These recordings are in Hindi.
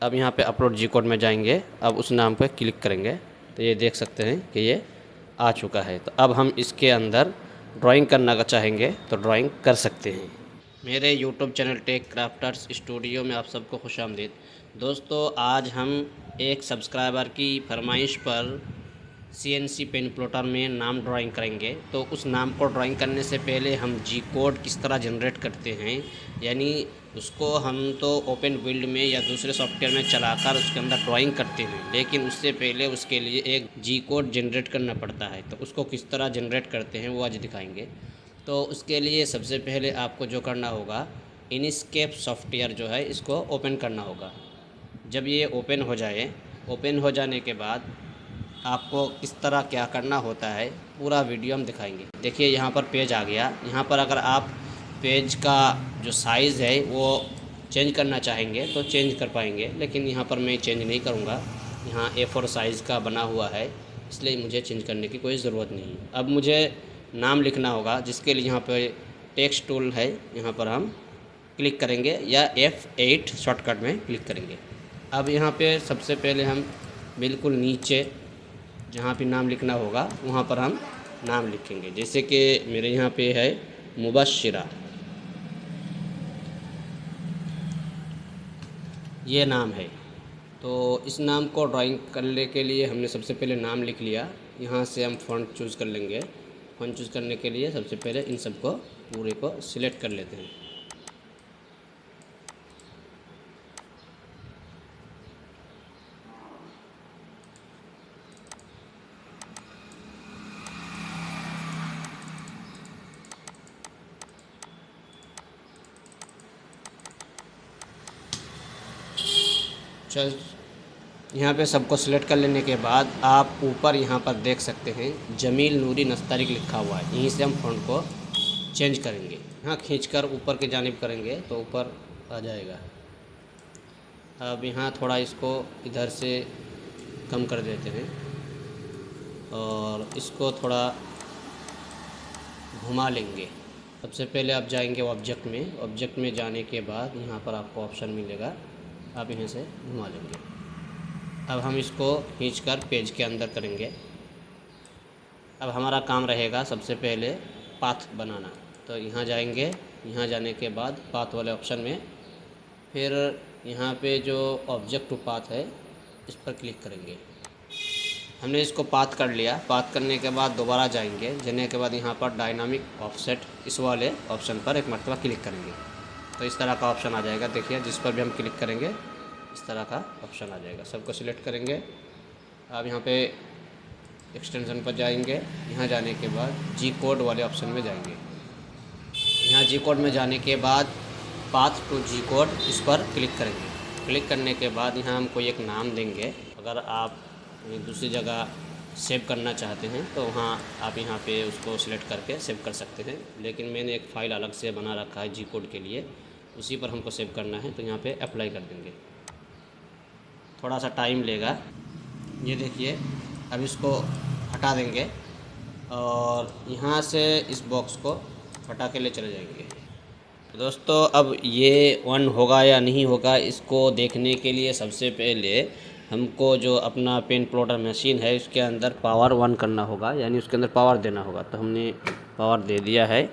अब यहाँ पे अपलोड जी कोड में जाएंगे। अब उस नाम पर क्लिक करेंगे तो ये देख सकते हैं कि ये आ चुका है। तो अब हम इसके अंदर ड्राइंग करना चाहेंगे तो ड्राइंग कर सकते हैं। मेरे YouTube channel Tech Crafters Studio में आप सबको खुशामदीद। दोस्तों, आज हम एक सब्सक्राइबर की फरमाइश पर CNC पेन प्लॉटर में नाम ड्राइंग करेंगे। तो उस नाम को ड्राइंग करने से पहले हम जी कोड किस तरह जनरेट करते हैं, यानी उसको हम तो ओपन बिल्ड में या दूसरे सॉफ्टवेयर में चलाकर उसके अंदर ड्राइंग करते हैं, लेकिन उससे पहले उसके लिए एक जी कोड जनरेट करना पड़ता है। तो उसको किस तरह जनरेट करते हैं वो आज दिखाएंगे। तो उसके लिए सबसे पहले आपको जो करना होगा, इनस्केप सॉफ्टवेयर जो है इसको ओपन करना होगा। जब ये ओपन हो जाए, ओपन हो जाने के बाद आपको किस तरह क्या करना होता है पूरा वीडियो हम दिखाएंगे। देखिए यहाँ पर पेज आ गया। यहाँ पर अगर आप पेज का जो साइज़ है वो चेंज करना चाहेंगे तो चेंज कर पाएंगे, लेकिन यहाँ पर मैं चेंज नहीं करूँगा। यहाँ A4 साइज़ का बना हुआ है, इसलिए मुझे चेंज करने की कोई ज़रूरत नहीं है। अब मुझे नाम लिखना होगा, जिसके लिए यहाँ पर टेक्स्ट टूल है, यहाँ पर हम क्लिक करेंगे या F8 शॉर्टकट में क्लिक करेंगे। अब यहाँ पे सबसे पहले हम बिल्कुल नीचे जहाँ पे नाम लिखना होगा वहाँ पर हम नाम लिखेंगे। जैसे कि मेरे यहाँ पे है मुबश्शिरा, ये नाम है। तो इस नाम को ड्राइंग करने के लिए हमने सबसे पहले नाम लिख लिया। यहाँ से हम फ़ॉन्ट चूज़ कर लेंगे। फ़ॉन्ट चूज़ करने के लिए सबसे पहले इन सबको पूरे को सिलेक्ट कर लेते हैं। चल, यहाँ पे सबको सिलेक्ट कर लेने के बाद आप ऊपर यहाँ पर देख सकते हैं जमील नूरी नस्तारिक लिखा हुआ है। यहीं से हम फ़ॉन्ट को चेंज करेंगे। यहाँ खींचकर ऊपर की जानिब करेंगे तो ऊपर आ जाएगा। अब यहाँ थोड़ा इसको इधर से कम कर देते हैं और इसको थोड़ा घुमा लेंगे। सबसे पहले आप जाएंगे ऑब्जेक्ट में। ऑब्जेक्ट में जाने के बाद यहाँ पर आपको ऑप्शन मिलेगा, आप यहाँ से घुमा लेंगे। अब हम इसको खींचकर पेज के अंदर करेंगे। अब हमारा काम रहेगा सबसे पहले पाथ बनाना। तो यहाँ जाएंगे, यहाँ जाने के बाद पाथ वाले ऑप्शन में फिर यहाँ पे जो ऑब्जेक्ट टू पाथ है इस पर क्लिक करेंगे। हमने इसको पाथ कर लिया। पाथ करने के बाद दोबारा जाएंगे। जाने के बाद यहाँ पर डायनामिक ऑफसेट इस वाले ऑप्शन पर एक मरतबा क्लिक करेंगे तो इस तरह का ऑप्शन आ जाएगा। देखिए, जिस पर भी हम क्लिक करेंगे इस तरह का ऑप्शन आ जाएगा। सबको सिलेक्ट करेंगे। अब यहाँ पे एक्सटेंशन पर जाएंगे। यहाँ जाने के बाद जी कोड वाले ऑप्शन में जाएंगे। यहाँ जी कोड में जाने के बाद पाथ टू जी कोड इस पर क्लिक करेंगे। क्लिक करने के बाद यहाँ हम कोई एक नाम देंगे। अगर आप दूसरी जगह सेव करना चाहते हैं तो वहाँ आप यहाँ पे उसको सिलेक्ट करके सेव कर सकते हैं, लेकिन मैंने एक फ़ाइल अलग से बना रखा है जी कोड के लिए, उसी पर हमको सेव करना है। तो यहाँ पे अप्लाई कर देंगे। थोड़ा सा टाइम लेगा। ये देखिए, अब इसको हटा देंगे और यहाँ से इस बॉक्स को हटा के ले चले जाएंगे। तो दोस्तों, अब ये ऑन होगा या नहीं होगा इसको देखने के लिए सबसे पहले हमको जो अपना पेन प्लॉटर मशीन है उसके अंदर पावर ऑन करना होगा, यानी उसके अंदर पावर देना होगा। तो हमने पावर दे दिया है।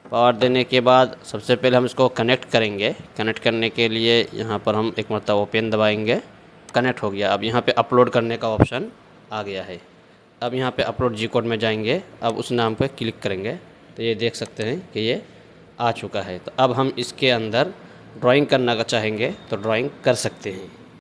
पावर देने के बाद सबसे पहले हम इसको कनेक्ट करेंगे। कनेक्ट करने के लिए यहाँ पर हम एक मरतबा ओपन दबाएंगे। कनेक्ट हो गया। अब यहाँ पे अपलोड करने का ऑप्शन आ गया है। अब यहाँ पे अपलोड जी कोड में जाएंगे। अब उस नाम पे क्लिक करेंगे तो ये देख सकते हैं कि ये आ चुका है। तो अब हम इसके अंदर ड्राइंग करना चाहेंगे तो ड्राइंग कर सकते हैं।